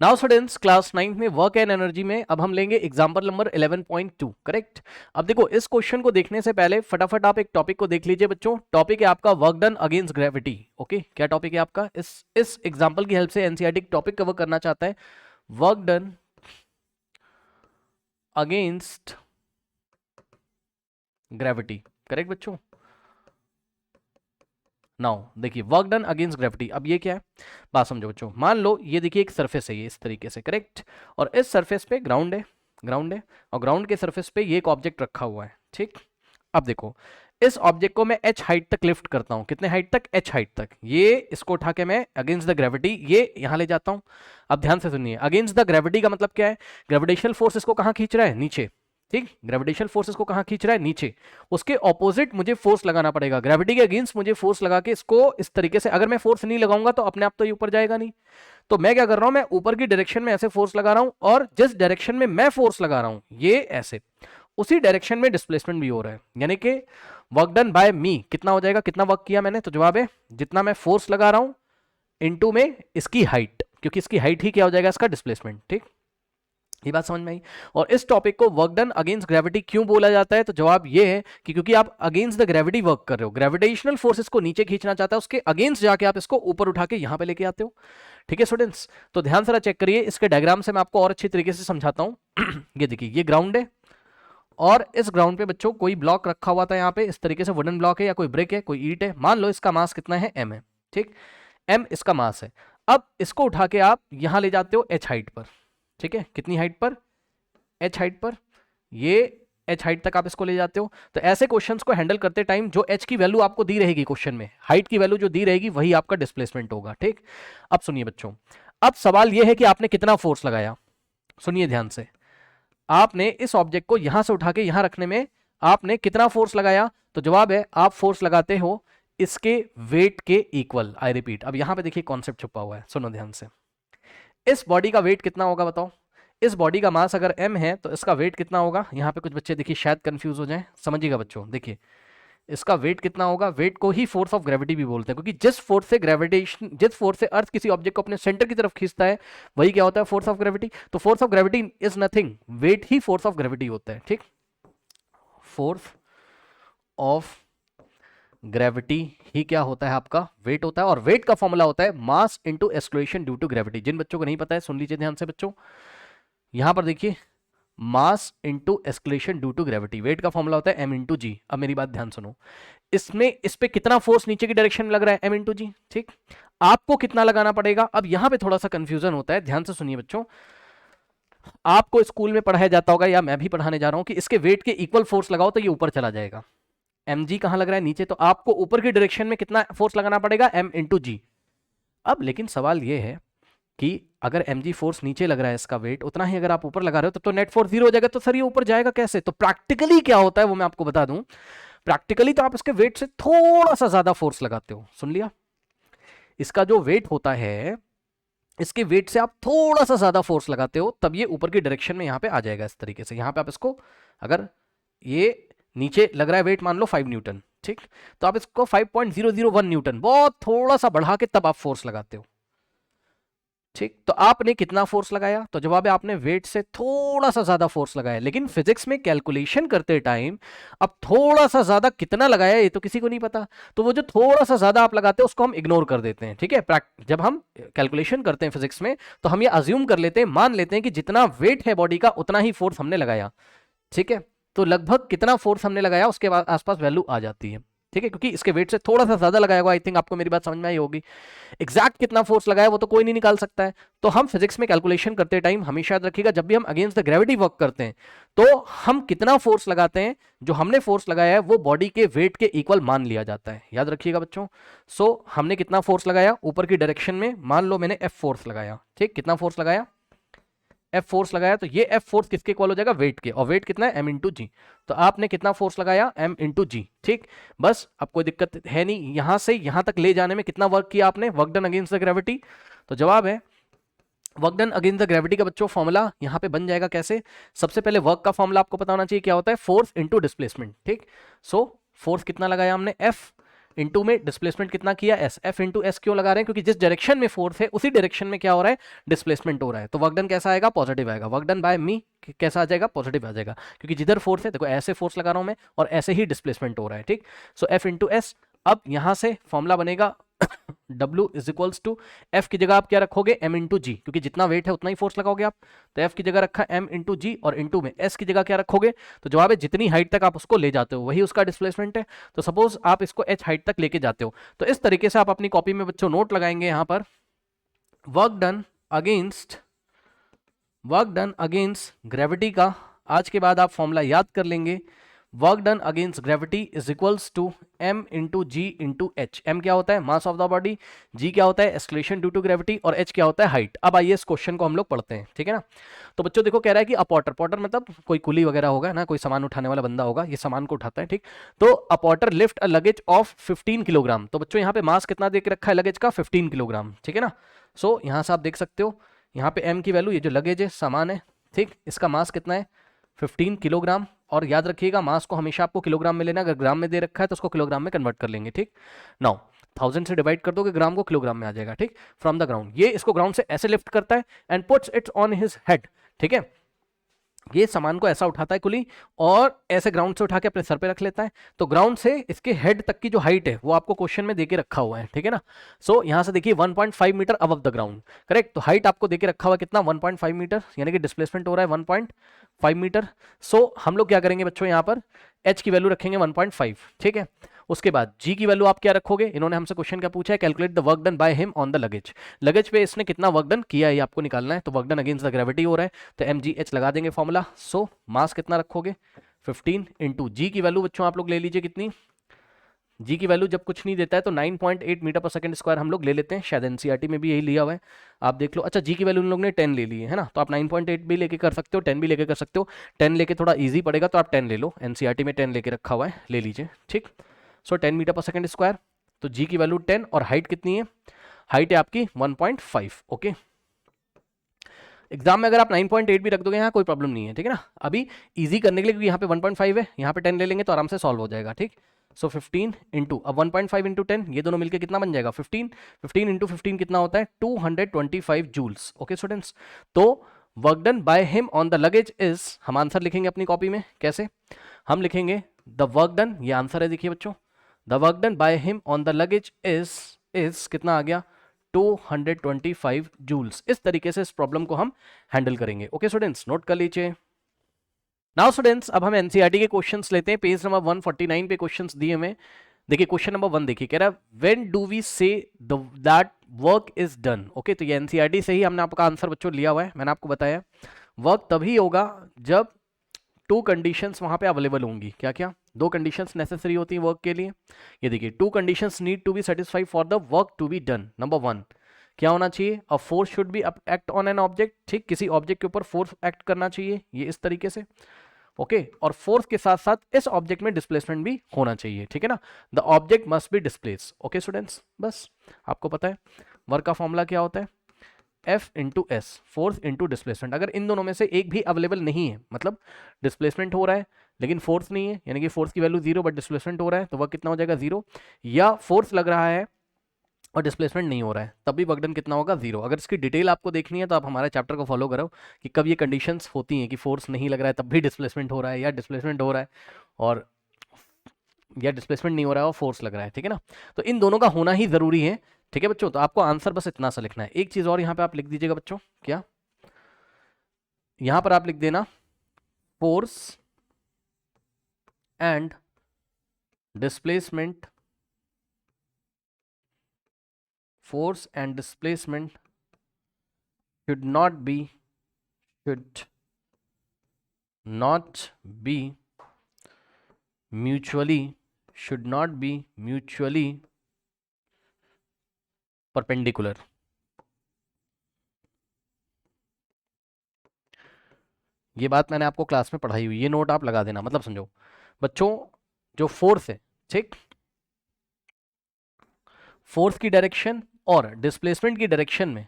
Now students class 9 में work and energy में अब हम लेंगे एग्जांपल नंबर 11.2। करेक्ट। अब देखो इस क्वेश्चन को देखने से पहले फटाफट आप एक टॉपिक को देख लीजिए बच्चों। टॉपिक है आपका work done against gravity. Okay, क्या टॉपिक है आपका? इस एग्जांपल की हेल्प से एनसीईआरटी टॉपिक कवर करना चाहता है, work done against gravity. Correct बच्चों। नाउ देखिए वर्क डन अगेंस्ट ग्रेविटी। अब ये क्या है, बात समझो बच्चों। मान लो ये देखिए एक सरफेस है ये इस तरीके से। करेक्ट। और इस सरफेस पे ग्राउंड है, ग्राउंड है, और ग्राउंड के सरफेस पे ये एक ऑब्जेक्ट रखा हुआ है। ठीक। अब देखो इस ऑब्जेक्ट को मैं h हाइट तक लिफ्ट करता हूं। कितने हाइट तक? h हाइट तक। ये इसको उठा के मैं अगेंस्ट द ग्रेविटी ये यहां ले जाता हूं। अब ध्यान से सुनिए, अगेंस्ट द ग्रेविटी का मतलब क्या है? ग्रेविटेशनल फोर्स इसको कहां खींच रहा है? नीचे। ठीक। ग्रेविटेशनल फोर्स इसको कहां खींच रहा है? नीचे। उसके ऑपोजिट मुझे फोर्स लगाना पड़ेगा, ग्रेविटी के अगेंस्ट मुझे फोर्स लगा के इसको इस तरीके से। अगर मैं फोर्स नहीं लगाऊंगा तो अपने आप तो ये ऊपर जाएगा नहीं। तो मैं क्या कर रहा हूं, मैं ऊपर की डायरेक्शन में ऐसे फोर्स लगा रहा हूं, और जिस डायरेक्शन में मैं फोर्स लगा रहा हूं ये ऐसे, उसी डायरेक्शन में डिस्प्लेसमेंट भी हो रहा है। यानी कि वर्क डन बाय मी कितना हो जाएगा? कितना वर्क किया मैंने? तो जवाब है जितना मैं फोर्स लगा रहा हूं इनटू में इसकी हाइट, क्योंकि इसकी हाइट ही क्या हो जाएगा? इसका डिस्प्लेसमेंट। ठीक, ये बात समझ में आई। और इस टॉपिक को वर्क डन अगेंस्ट ग्रेविटी क्यों बोला जाता है? तो जवाब ये है कि क्योंकि आप अगेंस्ट द ग्रेविटी वर्क कर रहे हो, ग्रेविटेशनल फोर्सेस को नीचे खींचना चाहता है, उसके अगेंस्ट जाके आप इसको ऊपर उठा के यहां पे लेके आते हो। ठीक है स्टूडेंट्स, तो ध्यान से चेक करिए, इसके डायग्राम से मैं आपको और अच्छी तरीके से समझाता हूं। ये देखिए ये ग्राउंड है, और इस ग्राउंड पे बच्चों कोई ब्लॉक रखा हुआ था यहाँ पे इस तरीके से, वुडन ब्लॉक है या कोई ब्रिक है, कोई ईंट है। मान लो इसका मास कितना है? m है। ठीक, m इसका मास है। अब इसको उठा के आप यहां ले जाते हो h हाइट पर। ठीक है, कितनी हाइट पर? h हाइट पर। ये h हाइट तक आप इसको ले जाते हो। तो ऐसे क्वेश्चंस को हैंडल करते टाइम जो h की वैल्यू आपको दी रहेगी क्वेश्चन में, हाइट की वैल्यू जो दी रहेगी वही आपका डिस्प्लेसमेंट होगा। ठीक। अब सुनिए बच्चों, अब सवाल यह है कि आपने कितना फोर्स लगाया। सुनिए ध्यान से, आपने इस ऑब्जेक्ट को यहां से उठा के यहां रखने में आपने कितना फोर्स लगाया? तो जवाब है आप फोर्स लगाते हो इसके वेट के इक्वल। आई रिपीट, अब यहां पे देखिए कॉन्सेप्ट छुपा हुआ है, सुनो ध्यान से। इस बॉडी का वेट कितना होगा बताओ? इस बॉडी का मास अगर m है तो इसका वेट कितना होगा? यहां पे कुछ बच्चे देखिए शायद कंफ्यूज हो जाएं, समझिएगा बच्चों। देखिए इसका वेट कितना होगा? वेट को ही फोर्स ऑफ ग्रेविटी भी बोलते हैं, क्योंकि जिस फोर्स से ग्रेविटेशन, जिस फोर्स से अर्थ किसी ऑब्जेक्ट को अपने सेंटर की तरफ खींचता है वही क्या होता है? Force of gravity. तो force of gravity is nothing, weight ही फोर्स ऑफ ग्रेविटी होता है। ठीक, फोर्स ऑफ ग्रेविटी ही क्या होता है? आपका वेट होता है। और वेट का फॉर्मूला होता है mass into acceleration due to gravity. जिन बच्चों को नहीं पता है सुन लीजिए ध्यान से बच्चों, यहां पर देखिए mass into acceleration due to gravity, weight का फॉर्मूला होता है m इंटू जी। अब मेरी बात ध्यान सुनो, इसमें इस पे कितना फोर्स नीचे की डायरेक्शन में लग रहा है? m इंटू जी। ठीक, आपको कितना लगाना पड़ेगा? अब यहां पे थोड़ा सा कंफ्यूजन होता है, ध्यान से सुनिए बच्चों। आपको स्कूल में पढ़ाया जाता होगा या मैं भी पढ़ाने जा रहा हूं कि इसके वेट के इक्वल फोर्स लगाओ तो ये ऊपर चला जाएगा। mg कहां लग रहा है? नीचे। तो आपको ऊपर की डायरेक्शन में कितना फोर्स लगाना पड़ेगा? m इंटू जी। अब लेकिन सवाल ये है कि अगर mg फोर्स नीचे लग रहा है इसका वेट, उतना ही अगर आप ऊपर लगा रहे हो तो नेट फोर्स 0 हो जाएगा। तो सर ये ऊपर जाएगा कैसे? तो प्रैक्टिकली क्या होता है वो मैं आपको बता दूं। प्रैक्टिकली तो आप इसके वेट से थोड़ा सा ज्यादा फोर्स लगाते हो। सुन लिया, इसका जो वेट होता है इसके वेट से आप थोड़ा सा ज्यादा फोर्स लगाते हो, तब ये ऊपर की डायरेक्शन में यहां पे आ जाएगा इस तरीके से। यहां पे आप इसको, अगर ये नीचे लग रहा है वेट मान लो 5 न्यूटन, ठीक, तो आप इसको 5.001 न्यूटन बहुत थोड़ा सा बढ़ा के तब आप फोर्स लगाते हो। ठीक, तो आपने कितना फोर्स लगाया? तो जवाब है आपने वेट से थोड़ा सा ज्यादा फोर्स लगाया। लेकिन फिजिक्स में कैलकुलेशन करते टाइम अब थोड़ा सा ज्यादा कितना लगाया ये तो किसी को नहीं पता, तो वो जो थोड़ा सा ज्यादा आप लगाते हैं उसको हम इग्नोर कर देते हैं। ठीक है, जब हम कैलकुलेशन करते हैं फिजिक्स में तो हम ये अज्यूम कर लेते हैं, मान लेते हैं कि जितना वेट है बॉडी का उतना ही फोर्स हमने लगाया। ठीक है, तो लगभग कितना फोर्स हमने लगाया उसके आसपास वैल्यू आ जाती है। ठीक है, क्योंकि इसके वेट से थोड़ा सा ज्यादा लगाया होगा। आई थिंक आपको मेरी बात समझ में आई होगी। एग्जैक्ट कितना फोर्स लगाया वो तो कोई नहीं निकाल सकता है। तो हम फिजिक्स में कैलकुलेशन करते टाइम हमेशा याद रखिएगा, जब भी हम अगेंस्ट द ग्रेविटी वर्क करते हैं तो हम कितना फोर्स लगाते हैं, जो हमने फोर्स लगाया है वो बॉडी के वेट के इक्वल मान लिया जाता है। याद रखिएगा बच्चों। सो हमने कितना फोर्स लगाया ऊपर की डायरेक्शन में? मान लो मैंने एफ फोर्स लगाया। ठीक, कितना फोर्स लगाया? एफ फोर्स लगाया। तो ये एफ फोर्स किसके इक्वल हो जाएगा? वेट के। और वेट कितना है? एम इंटू जी। तो आपने कितना फोर्स लगाया? एम इंटू जी। ठीक, बस अब कोई दिक्कत है नहीं। यहां से यहां तक ले जाने में कितना वर्क किया आपने? Work done against the gravity. तो जवाब है work done against the gravity का बच्चों फॉर्मूला यहां पे बन जाएगा कैसे? सबसे पहले वर्क का फॉर्मूला आपको पता होना चाहिए क्या होता है? Force into displacement. ठीक, सो फोर्स कितना लगाया हमने? एफ इनटू में डिस्प्लेसमेंट कितना किया s, f इंटू एस क्यों लगा रहे हैं, क्योंकि जिस डायरेक्शन में फोर्स है उसी डायरेक्शन में क्या हो रहा है, डिस्प्लेसमेंट हो रहा है। तो वर्क डन कैसा आएगा, पॉजिटिव आएगा। वर्क डन बाय मी कैसा आ जाएगा, पॉजिटिव आ जाएगा, क्योंकि जिधर फोर्स है देखो ऐसे फोर्स लगा रहा हूं मैं और ऐसे ही डिस्प्लेसमेंट हो रहा है, ठीक। सो f इंटू एस, अब यहां से फॉर्मूला बनेगा W is equals to F की जगह आप क्या रखोगे, m इंटू जी, क्योंकि जितना वेट है उतना ही फोर्स लगाओगे आप। तो f की जगह रखा m इंटू जी और इंटू में s की जगह क्या रखोगे, तो जवाब है जितनी हाइट तक आप उसको ले जाते हो वही उसका डिस्प्लेसमेंट है। तो सपोज आप इसको h हाइट तक लेके जाते हो, तो इस तरीके से आप अपनी कॉपी में बच्चों नोट लगाएंगे यहाँ पर, वर्क डन अगेंस्ट ग्रेविटी का आज के बाद आप फॉर्मूला याद कर लेंगे। Work done against gravity is equals to m into G into H. m क्या होता है, mass of the body, g क्या होता है, एक्सलेशन ड्यू टू ग्रेविटी, और h क्या होता है, हाइट। अब आइए इस क्वेश्चन को हम लोग पढ़ते हैं, ठीक है ना। तो बच्चों देखो कह रहा है कि अपोर्टर मतलब कोई कुली वगैरह होगा ना, कोई सामान उठाने वाला बंदा होगा, ये सामान को उठाता है, ठीक। तो a porter lift a luggage of 15 kilogram. तो बच्चों यहाँ पे मास कितना दे के रखा है लगेज का, 15 किलोग्राम, ठीक है ना। सो यहाँ से आप देख सकते हो यहाँ पे m की वैल्यू, ये जो लगेज है सामान है, ठीक, इसका मास कितना है 15 किलोग्राम। और याद रखिएगा मास को हमेशा आपको किलोग्राम में लेना, अगर ग्राम में दे रखा है तो उसको किलोग्राम में कन्वर्ट कर लेंगे, ठीक। नाउ 1000 से डिवाइड कर दोगे ग्राम को किलोग्राम में आ जाएगा, ठीक। फ्रॉम द ग्राउंड, ये इसको ग्राउंड से ऐसे लिफ्ट करता है and puts it's on his head, ठीक है। ये सामान को ऐसा उठाता है कुली और ऐसे ग्राउंड से उठा के अपने सर पे रख लेता है। तो ग्राउंड से इसके हेड तक की जो हाइट है वो आपको क्वेश्चन में देके रखा हुआ है, ठीक है ना। सो यहां से देखिए 1.5 meter above the ground, correct. तो हाइट आपको देके रखा हुआ है कितना, 1.5 मीटर, यानी कि डिस्प्लेसमेंट हो रहा है 1.5 मीटर। सो हम लोग क्या करेंगे बच्चों, यहाँ पर h की वैल्यू रखेंगे 1.5, ठीक है। उसके बाद g की वैल्यू आप क्या रखोगे, इन्होंने हमसे क्वेश्चन क्या पूछा है, calculate the work done by him on the luggage. Luggage पे इसने कितना वर्क डन किया है ये आपको निकालना है। तो work done against the gravity हो रहा है, तो mgh लगा देंगे फॉर्मूला। सो मास कितना रखोगे 15 इंटू जी की वैल्यू बच्चों आप लोग ले लीजिए कितनी, जी की वैल्यू जब कुछ नहीं देता है तो 9.8 मीटर पर सेकंड स्क्वायर हम लोग ले लेते हैं, शायद एनसीईआरटी में भी यही लिया हुआ है, आप देख लो। अच्छा जी की वैल्यू उन लोग ने 10 ले ली है ना, तो आप 9.8 भी लेके कर सकते हो, 10 भी लेके कर सकते हो। 10 लेके थोड़ा इजी पड़ेगा तो आप 10 ले लो, एनसीईआरटी में 10 लेके रखा हुआ है, ले लीजिए, ठीक। सो 10 मीटर पर सेकंड स्क्वायर, तो जी की वैल्यू 10 और हाइट कितनी है, हाइट है आपकी 1.5, ओके। एग्जाम में अगर आप 9.8 भी रख दोगे यहाँ कोई प्रॉब्लम नहीं है, ठीक है ना। अभी इजी करने के लिए क्योंकि यहाँ पे 1.5 है, यहाँ पे 10 ले लेंगे तो आराम से सॉल्व हो जाएगा, ठीक। सो 15 इंटू, अब 1.5 इंटू 10 ये दोनों मिलके कितना बन जाएगा 15, 15 इंटू 15 कितना होता है 225 जूल्स, ओके स्टूडेंट्स। तो work done by him on the luggage is, हम आंसर लिखेंगे अपनी कॉपी में, कैसे हम लिखेंगे, द वर्क डन, ये आंसर है देखिए बच्चों, the work done by him on the luggage is कितना आ गया 225 जूल्स। इस तरीके से इस प्रॉब्लम को हम हैंडल करेंगे, ओके स्टूडेंट्स, नोट कर लीजिए। नाउ स्टूडेंट्स अब हम एनसीईआरटी के क्वेश्चंस लेते हैं, पेज नंबर 149 पे क्वेश्चंस दिए हुए। देखिए क्वेश्चन नंबर 1 देखिए, कह रहा है when do we say that work is done, okay. तो ये एनसीईआरटी से ही हमने आपका आंसर बच्चों लिया हुआ है, मैंने आपको बताया वर्क तभी होगा जब 2 कंडीशंस वहां पे अवेलेबल होंगी। क्या क्या 2 कंडीशंस नेसेसरी होती हैं वर्क के लिए, ये देखिए 2 conditions need to be satisfied for the work to be done. Number 1 क्या होना चाहिए, a force should be act on an object, ठीक, किसी ऑब्जेक्ट के ऊपर फोर्स एक्ट करना चाहिए, ये इस तरीके से, ओके। और फोर्स के साथ साथ इस ऑब्जेक्ट में डिस्प्लेसमेंट भी होना चाहिए, ठीक है ना। The object must be displace, okay students. बस आपको पता है वर्क का फॉर्मूला क्या होता है, F into S, force into displacement. अगर इन दोनों में से एक भी अवेलेबल नहीं है, मतलब डिस्प्लेसमेंट हो रहा है लेकिन फोर्स नहीं है, यानी कि फोर्स की वैल्यू 0 बट डिस्प्लेसमेंट हो रहा है, तो वर्क कितना हो जाएगा 0, या फोर्स लग रहा है और डिस्प्लेसमेंट नहीं हो रहा है तब भी वर्क डन कितना होगा 0। अगर इसकी डिटेल आपको देखनी है तो आप हमारे चैप्टर को फॉलो करो कि कब ये कंडीशंस होती हैं कि फोर्स नहीं लग रहा है तब भी डिस्प्लेसमेंट हो रहा है, या डिस्प्लेसमेंट हो रहा है और या डिस्प्लेसमेंट नहीं हो रहा है और फोर्स लग रहा है, ठीक है ना। तो इन दोनों का होना ही जरूरी है, ठीक है बच्चों। तो आपको आंसर बस इतना सा लिखना है। एक चीज और यहाँ पे आप लिख दीजिएगा बच्चों, क्या यहाँ पर आप लिख देना force and displacement, force and displacement should not be mutually perpendicular। ये बात मैंने आपको क्लास में पढ़ाई हुई, ये नोट आप लगा देना, मतलब समझो बच्चों जो फोर्स है, ठीक, फोर्स की डायरेक्शन और डिस्प्लेसमेंट की डायरेक्शन में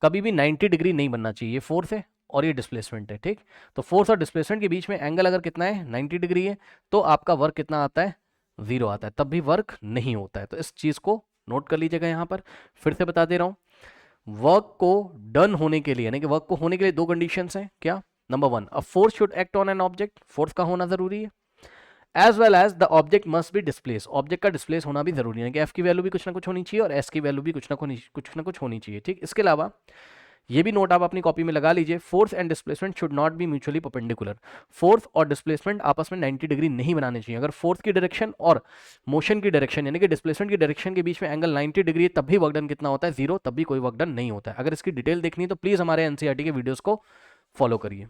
कभी भी 90 डिग्री नहीं बनना चाहिए। ये फोर्स है और ये डिस्प्लेसमेंट है, ठीक। तो फोर्स और डिस्प्लेसमेंट के बीच में एंगल अगर कितना है 90 डिग्री है तो आपका वर्क कितना आता है 0 आता है, तब भी वर्क नहीं होता है। तो इस चीज़ को नोट कर लीजिएगा यहाँ पर। फिर से बता दे रहा हूँ, वर्क को डन होने के लिए, यानी कि वर्क को होने के लिए दो कंडीशंस हैं। क्या? Number 1, a force should act on an object, force का होना जरूरी है। As well as the object must be displace, object का डिस्प्लेस होना भी जरूरी है कि एफ की वैल्यू भी कुछ ना कुछ होनी चाहिए और एस की वैल्यू भी कुछ ना कुछ होनी चाहिए। ठीक, इसके अलावा ये भी नोट आप अपनी कॉपी में लगा लीजिए, force and displacement should not be mutually perpendicular, force और डिस्प्लेसमेंट आपस में 90 डिग्री नहीं बनाने चाहिए। अगर फोर्स की डायरेक्शन और मोशन की डायरेक्शन यानी कि डिस्प्लेसमेंट की डायरेक्शन के बीच में एंगल 90 डिग्री है, तब भी वर्क डन कितना होता है? 0, तब भी कोई वर्क डन नहीं होता है। अगर इसकी डिटेल देखनी है तो प्लीज हमारे एनसीईआरटी के वीडियोस को फॉलो करिए।